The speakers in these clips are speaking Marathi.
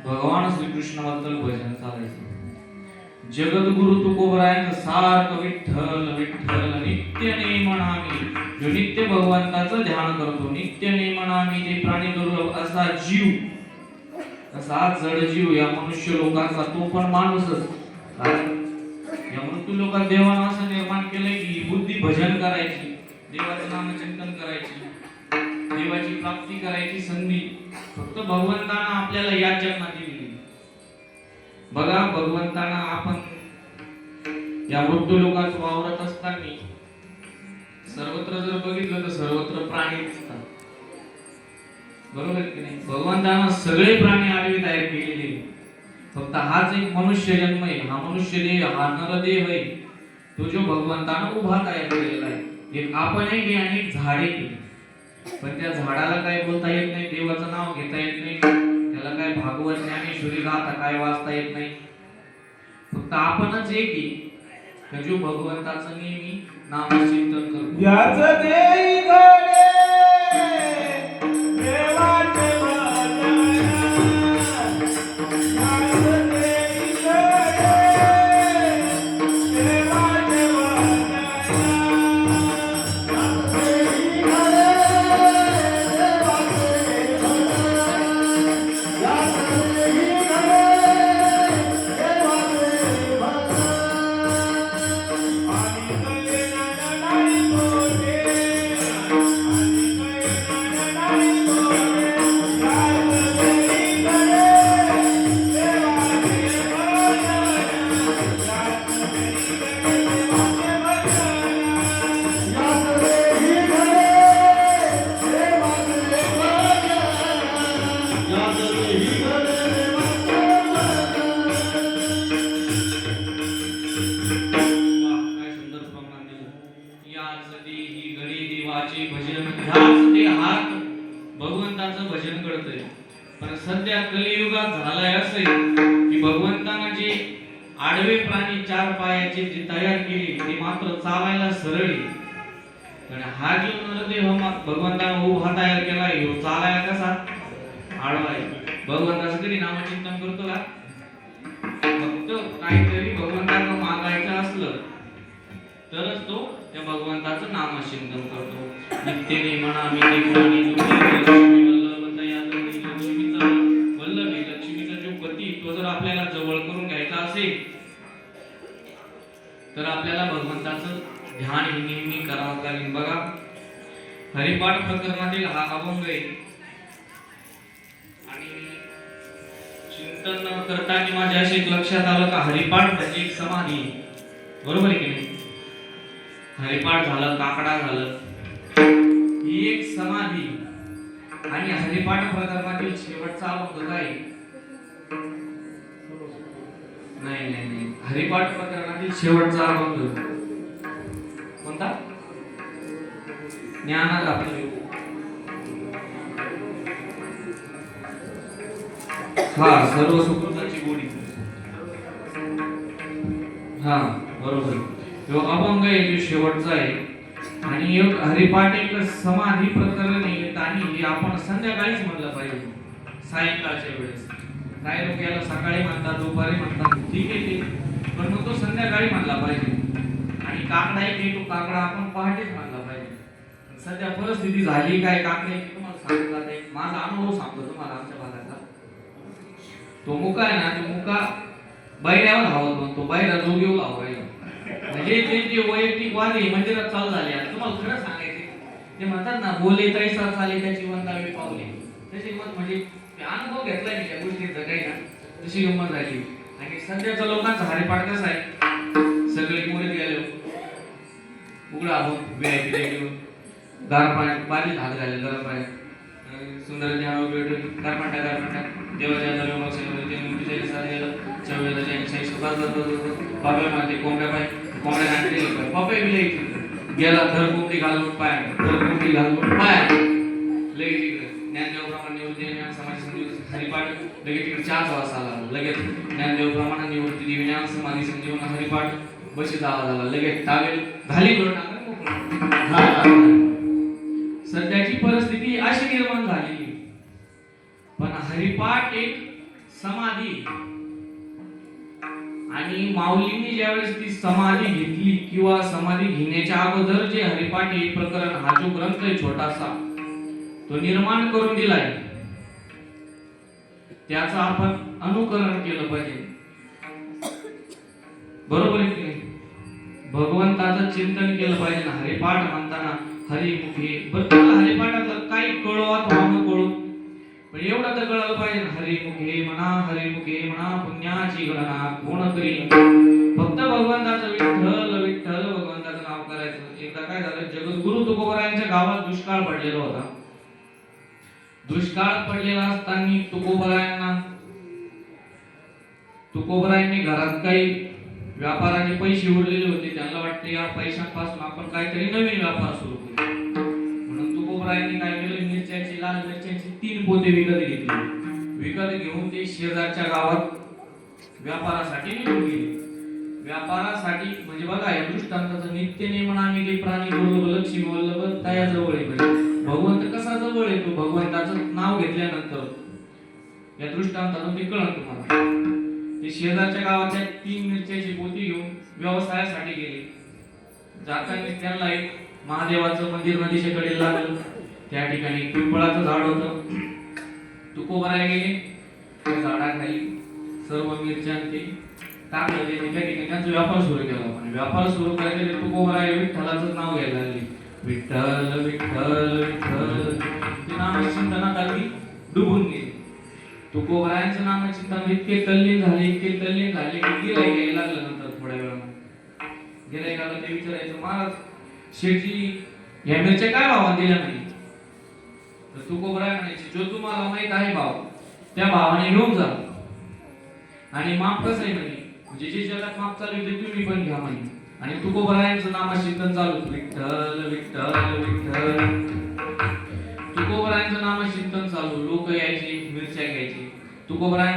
भगवान श्रीकृष्णाबद्दल भजन चालायचं. जगद्गुरु तुकोबरायांचं सारखं विठ्ठल विठ्ठल नित्य नेमनामी, जो नित्य भगवंताचं ध्यान करतो, नित्य नेमनामी ते प्राणी दुर्लभ असा जीव, असा जड जीव या मनुष्य लोकांचा, तो पण माणूसच. या मृत्यू लोकात देवानं असं निर्माण केलंय की बुद्धी भजन करायची, देवाचं नामचिंतन करायची, देवाची प्राप्ती करायची संधी फक्त भगवंतानं आपल्याला या जन्मात दिली. बघा, भगवंतानं आपण या मृत्यू लोकात वावरत असताना सर्वत्र जर बघितलं तर सर्वत्र प्राणी दिसतात, बरोबर की नाही? भगवंतानं सगळे प्राणी आडवे तयार केलेले, फक्त हाच एक मनुष्य जन्म आहे, हा मनुष्य देह, हा नरदेह आहे, तो जो भगवंतानं उभा तयार केलेला आहे. एक आपण आहे आणि एक झाड आहे, पण त्या झाडाला काय बोलता येत नाही, देवाचं नाव घेता येत नाही, त्याला काय भागवत ज्ञानेश्वरी गाथा काय वाचता येत नाही. फक्त आपणच एक आहे जो भगवंताचं नेहमी नामचिंतन करतो. याचं देई गडे देवाचे भगवंताचं भजन करतोय. पण सध्या कलियुगात झालंय असं की भगवंतानं जे आडवे प्राणी चार पायाचे जे तयार केले ते मात्र चालायला सरळ आहे. पण हा जो नरदेह भगवंतानं उभा तयार केलाय, ह्यो चालायला कसा आडवा आहे. भगवंताचं कधी नामचिंतन करतो का? फक्त काहीतरी भगवंताला मागायचं असलं तरच तो त्या भगवंताचं नामचिंतन करतो. नित्य नेमनामी ते प्राणी वल्लभी लक्ष्मीचा जो पती, तो जर आपल्याला जवळ करून घ्यायचा असेल तर आपल्याला भगवंताचं ध्यान हे नेहमी करावं लागेल. बघा, हरिपाठ प्रकरणातील हा अभंग आहे आणि चिंतन करताना माझ्या असे लक्षात आलं का हरिपाठ म्हणजे एक समाधी, बरोबर आहे की नाही? हरिपाठ झालं, काकडा झालं, ही एक समाधी. आणि हरिपाठ प्रकरणातील शेवटचा अभंग काय? नाही नाही नाही, हरिपाठ प्रकरणातील शेवटचा अभंग कोणता? ज्ञानाचा. हा, सर्व सुकृताची गोडी. हा, बरोबर. तो अभंग आहे जो शेवटचा आहे. आणि एक हरिपाठ एक समाधी प्रकरण आहे आणि हे आपण संध्याकाळीच म्हणलं पाहिजे, सायंकाळच्या वेळेस. काही लोक याला सकाळी म्हणतात, दुपारी म्हणतात, ठीक आहे ते, पण मग तो संध्याकाळी म्हणला पाहिजे. आणि काकडा एक तो काकडा आपण पहाटेच म्हणला पाहिजे. सध्या परिस्थिती झाली काय काकड्याची तुम्हाला सांगतात, एक माझा अनुभव सांगतो तुम्हाला. आमच्या भागातला तो मुका आहे ना, तो मुका बैऱ्यावर धावत म्हणतो, बैरा जोगीवर धावायला. म्हणजे ते जे वैयक्तिक वाद आहे मंदिरात चालू झाले. तुम्हाला खरं सांगायचे ते म्हणतात ना, बोले तैसा चाले त्याची वंदावे पावले. तशी मत म्हणजे ते अनुभव घेतलाय मी त्या गोष्टीचा काही ना, तशी गंमत झाली. आणि सध्याच्या लोकांचा हरिपाठ कसा आहे, सगळे मुळे गेले उघडा आपण VIP घेऊन गार पाण्यात बारीक हात घाले गरम पाण्यात सुंदर गारपाटा देवाच्या बाबा माते कोंबड्या पाय कोंबड्या घातले पपई बी गेला धर कोंबडी घालून पाय धर कोंबडी घालून पाय लगेच इकडे ज्ञानदेव प्रमाण निवृत्ती ज्ञान समाधी संजीवन हरिपाठ लगेच तिकडे 4 वाजता आला. लगेच ज्ञानदेव प्रमाण निवृत्ती देवी ज्ञान समाधी संजीवन हरिपाठ बशीचा आवाज आला. लगेच टावेल घाली करून सध्याची परिस्थिती अशी निर्माण झालेली. पण हरिपाठ एक समाधी, आणि माऊलींनी ज्यावेळेस ती समाधी घेतली किंवा समाधी घेण्याच्या अगोदर जे हरिपाठ हे प्रकरण हा जो ग्रंथ आहे छोटासा तो निर्माण करून दिलाय, त्याचं आपण अनुकरण केलं पाहिजे. बरोबर आहे की नाही? भगवंताचं चिंतन केलं पाहिजे ना. हरिपाठ म्हणताना हरिमुखे बरं हरिपाठातलं काही कळवत वाहन कळू, पण एवढं तर कळलं पाहिजे ना, हरिमुखे म्हणा पुण्याची गणना कोण करी. फक्त भगवंताचं विठ्ठल विठ्ठल भगवंताचं नाव करायचं. एकदा काय झालं, जगद्गुरु तुकोबरायांच्या गावात दुष्काळ पडलेला होता. दुष्काळ पडलेला असताना तुकोबरायांनी घरात काही व्यापाराचे पैसे उरलेले होते. त्यांना वाटते या पैशांपासून आपण काहीतरी नवीन व्यापार सुरू करू. म्हणून तुकोबरायांनी काय केलं, मिरच्याची लाल मिरच्याची 3 पोते विकत घेतली. विकत घेऊन ते शेजारच्या गावात व्यापारासाठी निघून गेले. व्यापारासाठी म्हणजे बघा या दृष्टांताचं नित्य नेमन आम्ही ते प्राणी दुर्लभ लक्ष्मी वल्लभ तया जवळ आहे. भगवंत कसा जवळ येतो, भगवंताचं नाव घेतल्यानंतर या दृष्टांतातून ते कळलं तुम्हाला. ते शेजारच्या गावाच्या 3 मिरच्याची पोती घेऊन व्यवसायासाठी गेले. जाताना त्यांना एक महादेवाचं मंदिर नदीच्या लागलं. त्या ठिकाणी पिंपळाचं झाड होतं. तुकोबराय गेले, त्या झाडाखाली सर्व मिरच्या ते टाकलं. त्या ठिकाणी त्यांचा व्यापार सुरू केला. पण व्यापार सुरू करायचे तुकोबराय विठ्ठलाचं नाव घ्यायला लागले. विठ्ठल विठ्ठल विठ्ठल ते नामचिंतनात अगदी डुबून गेले. तुकोबरायांचं नामचिंतन इतके तल्लीन झाले की गिराईक यायला लागलं. नंतर थोड्या वेळानं गिराईकाला ते विचारायचं, महाराज शेठजी या मिरच्या काय भावाने दिल्या नाही? तर तुकोबराय म्हणायचे, जो तुम्हाला माहित आहे भाव त्या भावाने घेऊन जा. आणि माप कसं आहे म्हणजे जे जगात माप चालू ते तुम्ही पण घ्या म्हणे. आणि तुकोबरायांचं नामचिंतन चालू, विठ्ठल विठ्ठल विठ्ठल. तुकोबरायांचं नामचिंतन चालू. लोक यायचे मिरच्या घ्यायचे. तुकोबराय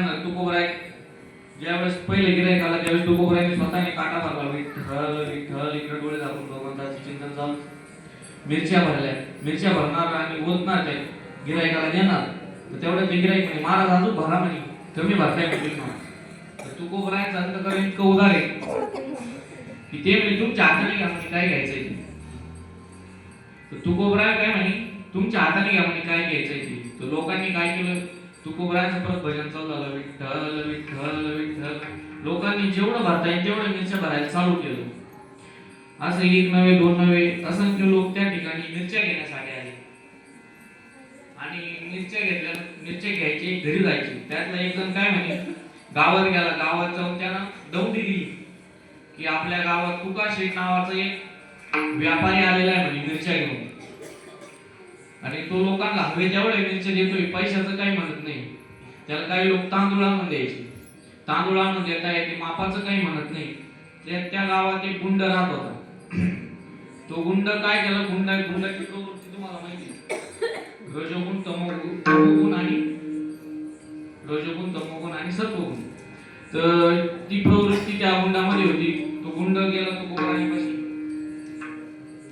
ज्यावेळेस पहिले गिराईक आला त्यावेळेस तुकोबरायांनी स्वतःने काटा भरला. विठ्ठल विठ्ठल इकडे डोळे दाखवून भगवंताचं चिंतन चालू. मिरच्या भरणार आणि ओतणार त्या गिराईकाला देणार. तर तेवढ्या ते गिराईक म्हणे, महाराज अजून भरा म्हणे, कमी भरताय म्हणे. तर तुकोबरायांचं अंतःकरण इतकं उदार आहे की ते म्हणे तुमच्या हाताने घ्या म्हणे काय घ्यायचंय. तर तुकोबराय काय म्हणे, तुमच्या हाताने घ्या म्हणे काय घ्यायचंय ते. तर लोकांनी काय केलं, तुकोबरायांचं परत भजन चालू झालं, विठ्ठल विठ्ठल विठ्ठल. लोकांनी जेवढं भरता येईल तेवढं मिरच्या भरायला चालू केलं. असं 1 नव्हे 2 नव्हे असंख्य लोक त्या ठिकाणी मिरच्या घेण्यासाठी आले. आणि मिरच्या घ्यायचे, घरी जायचे. त्यातला एक जण काय म्हणे, गावात गेला. गावात जाऊन त्यानं दौंडी दिली की आपल्या गावात तुका शेठ नावाचा एक व्यापारी आलेला आहे म्हणे मिरच्या घेऊन. आणि तो लोकांना हवे तेवढे मिरच्या देतोय, पैशाचं काही म्हणत नाही. त्याला काही लोक तांदूळ आणून द्यायचे, तांदूळ आणून देता येते, मापाचं काही म्हणत नाही. त्या गावात एक गुंड राहत होता. तो गुंड काय केला, गुंडाची प्रवृत्ती तुम्हाला माहिती आहे, रजोगुण तमोगुण आणि सत्वगुण. तर ती प्रवृत्ती त्या गुंडामध्ये होती. तो गुंड गेला तुकोबरायांपाशी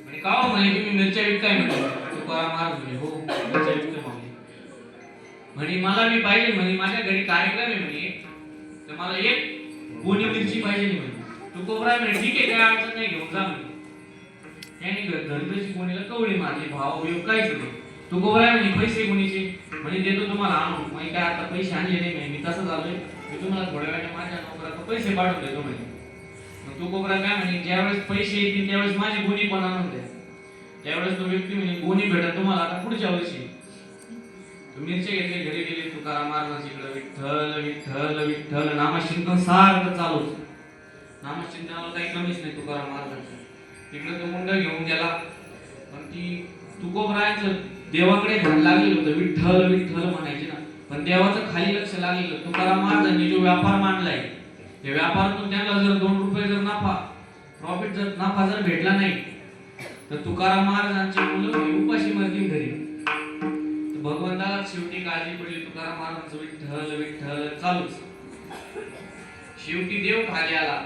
आणि का म्हणे तुम्ही मिरच्या विकताय म्हणे. तुकाराम महाराज म्हणे, हो मिरच्या विकतोय म्हणे. मला मी पाहिजे म्हणे, माझ्या घरी कार्यक्रम आहे म्हणे, तर मला एक गोणी मिरची पाहिजे म्हणे. तुकोबराय म्हणे ठीक आहे, काय अडचण नाही, घेऊन जा म्हणे. त्याने धरतशी कोणीला कवळी मारली, भाव बिव काहीच नाही. तुकोबराय म्हणे पैसे कोणीचे म्हणे, देतो तुम्हाला आणून. म्हणजे काय आता पैसे आणले नाही, मी तसं झालोय, मी तुम्हाला थोड्या वेळाने माझ्या नोकरात पैसे पाठवून देतो म्हणे. मग तुकोबराय काय म्हणे, ज्यावेळेस पैसे येतील त्यावेळेस माझी गुणी पण आणून द्या. त्यावेळेस तो व्यक्ती म्हणे कोणी भेटत तुम्हाला आता पुढच्या वर्षी. तो मिरच्या घेतले घरी गेले, तुकाराम महाराजांकडे विठ्ठल विठ्ठल विठ्ठल नामचिंतन सारखं चालूच. नामचिंतनाला काही कमीच नाही तुकाराम महाराजांचं. तिकडे तो मुंड घेऊन गेला, पण ती तुकोबरायचं देवाकडे ध्यान लागलेलं होतं, विठ्ठल विठ्ठल म्हणायचे ना, पण देवाचं खाली लक्ष लागलेलं. तुकाराम महाराजांनी जो व्यापार मांडलाय, त्या व्यापारातून त्यांना जर 2 रुपये जर नफा जर भेटला नाही, तर तुकाराम महाराजांची मुलं उपाशी मरतील घरी. तर भगवंताला शेवटी काळजी पडली, तुकाराम महाराजांचं विठ्ठल विठ्ठल चालूच. शेवटी देव खाली आला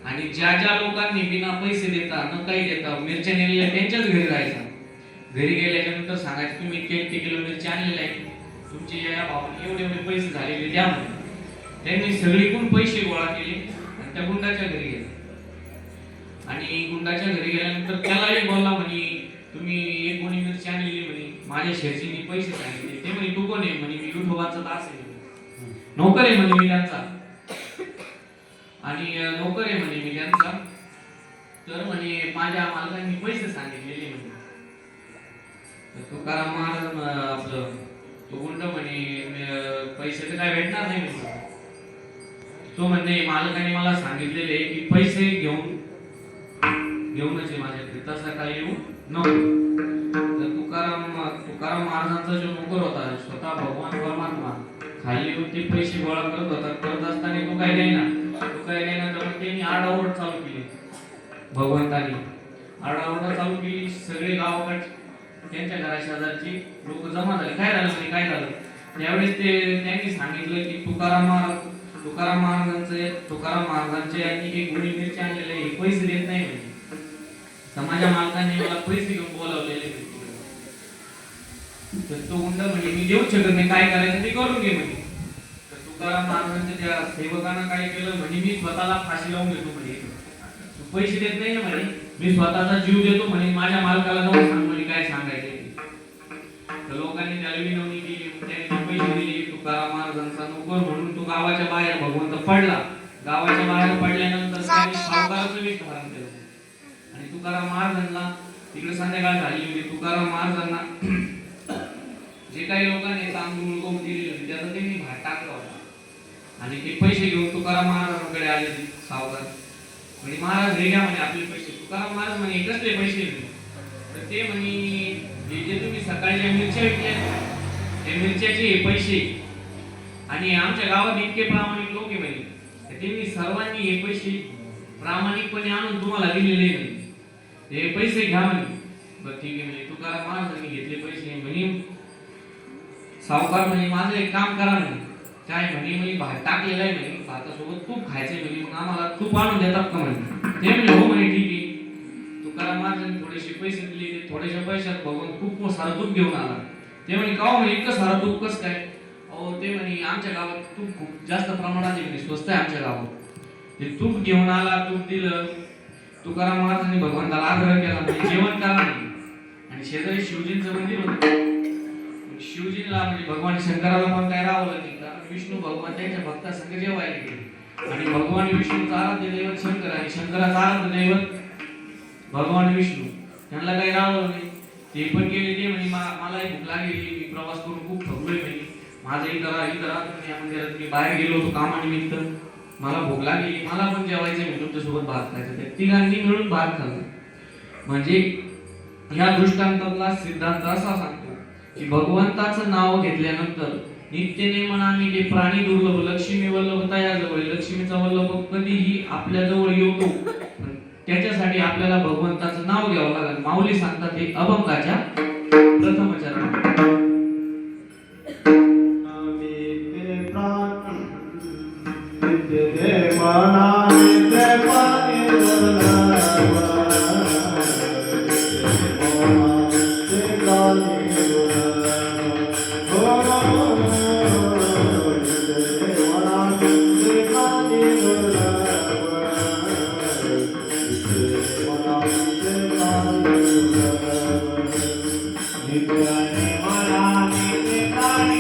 आणि ज्या ज्या लोकांनी बिना पैसे देता न काही देता मिरच्या नेलेल्या त्यांच्याच घरी राहायचा. घरी गेल्याच्या नंतर सांगायचं तुम्ही इतके किलो मिरची आणलेल्या आहेत, तुमचे या भावाने एवढे एवढे पैसे झालेले द्या म्हणे. त्यांनी सगळीकडून पैसे गोळा केले आणि त्या गुंडाच्या घरी गेले. आणि गुंडाच्या घरी गेल्यानंतर त्याला एक बोलला म्हणे तुम्ही 1 गोणी मिरची आणलेली म्हणे, माझ्या शेरचीने पैसे सांगितले. ते म्हणे तू कोण आहे म्हणे, मी विठोबाचा दास आहे, नोकर आहे म्हणे मी त्यांचा, आणि नोकर आहे म्हणे मी त्यांचा. तर म्हणे माझ्या मालकांनी पैसे सांगितलेले म्हणे. तुकाराम महाराज आपलं तो गुंड म्हणे पैसे तर काय भेटणार नाही म्हणे. तो म्हणे मालकाने मला सांगितलेले की पैसे घेऊनच माझ्याकडे, तसा काय येऊ नको. तर तुकाराम महाराजांचा जो नोकर होता, स्वतः भगवान परमात्मा खाली येऊन ते पैसे गोळा करत असताना तो काय नाही तर त्यांनी आरडाओरड चालू केली. भगवंतानी आरडाओरड चालू केली. सगळे गावाकडे त्यांच्या घरा शेजारची लोक जमा झाले. काय झालं त्यावेळेस त्यांनी सांगितलं की तुकाराम महाराजांचे आणि 1 गोणी मिरची आणलेले हे पैसे देत नाही म्हणजे. समाजा मालकांनी मला पैसे घेऊन बोलावलेले. तर तो गुंड म्हणजे मी देऊ शकत नाही, काय करायचं ते करून घे म्हणे. तर तुकाराम महाराजांच्या त्या सेवकांना काय केलं म्हणे, मी स्वतःला फाशी लावून घेतो म्हणे, तू पैसे देत नाही ना म्हणे, मी स्वतःचा जीव देतो म्हणे, माझ्या मालकाला जाऊन सांग म्हणे काय सांगायचं. तर लोकांनी त्याला विनवणी केली, त्यांनी पैसे दिले. तुकाराम महाराजांचा नोकर म्हणून तो गावाच्या बाहेर भगवंत पडला. गावाच्या बाहेर पडल्यानंतर त्यांनी सावकाराचं वेश धारण केलं. आणि तुकाराम महाराजांना तिकडे संध्याकाळ झाली होती. तुकाराम महाराजांना जे काही लोकांनी तांदूळ गहू दिलेले होते त्याचा त्यांनी भात टाकला होता. आणि ते पैसे घेऊन तुकाराम महाराजांकडे आले सावकार. म्हणजे महाराज हे घ्या म्हणे आपले पैसे. तुकाराम महाराज म्हणे कसले पैसे? तर ते म्हणे हे जे तुम्ही सकाळच्या मिरच्या विकल्या ते मिरच्याचे हे पैसे, आणि आमच्या गावात इतके प्रामाणिक लोक आहे म्हणे, त्यांनी सर्वांनी हे पैसे प्रामाणिकपणे आणून तुम्हाला दिलेले नाही, हे पैसे घ्या म्हणे. बरं ठीक आहे म्हणे. तुकाराम महाराजांनी घेतले पैसे. म्हणे सावकार म्हणे माझं एक काम करा म्हणे. काय म्हणे भात टाकलेला आहे म्हणे, भातासोबत तूप खायचंय म्हणे, मग आम्हाला तूप आणून देतात का म्हणे. ते म्हणे हो म्हणे ठीक आहे. तुकाराम महाराजांनी थोडेसे पैसे दिले. ते थोड्याशा पैशात भगवान खूप सारं तूप घेऊन आला. ते म्हणे का म्हणे इतकं सारं तूप कसं काय? अहो ते म्हणे आमच्या गावात तूप खूप जास्त प्रमाणात आहे म्हणे, स्वस्त आहे आमच्या गावात. ते तूप घेऊन आला, तूप दिलं. तुकाराम महाराजांनी भगवंताला आग्रह केला म्हणजे जेवण करा म्हणे. आणि शेजारी शिवजींचं मंदिर होतं. शिवजीला म्हणजे भगवान शंकराला पण काय राहवलं नाही, कारण विष्णू भगवान त्यांच्या भक्तासंग जेवायला गेले. आणि भगवान विष्णूचा आराध्य दैवत शंकर आणि शंकराचा आराध्य दैवत भगवान विष्णू, त्यांना काही राहवलं नाही. ते पण गेले. ते म्हणे मलाही भूक लागलेली, मी प्रवास करून खूप थकलोय म्हणे, माझं इथं राहा तुम्ही या मंदिरात. मी बाहेर गेलो होतो कामानिमित्त, मला भूक लागली, मला पण जेवायचं म्हणजे तुमच्यासोबत भात खायचं. त्या तिघांनी मिळून भात खाल्ला. म्हणजे या दृष्टांतातला सिद्धांत असा सांगतो की भगवंताचं नाव घेतल्यानंतर नित्य नेमनाने ते प्राणी दुर्लभ लक्ष्मी वल्लभ तयाजवळ, लक्ष्मीचा वल्लभ कधीही आपल्या जवळ येतो. त्याच्यासाठी आपल्याला भगवंताचं नाव घ्यावं लागेल. माऊली सांगतात हे अभंगाच्या प्रथम चरण. Nityane Mara Nitya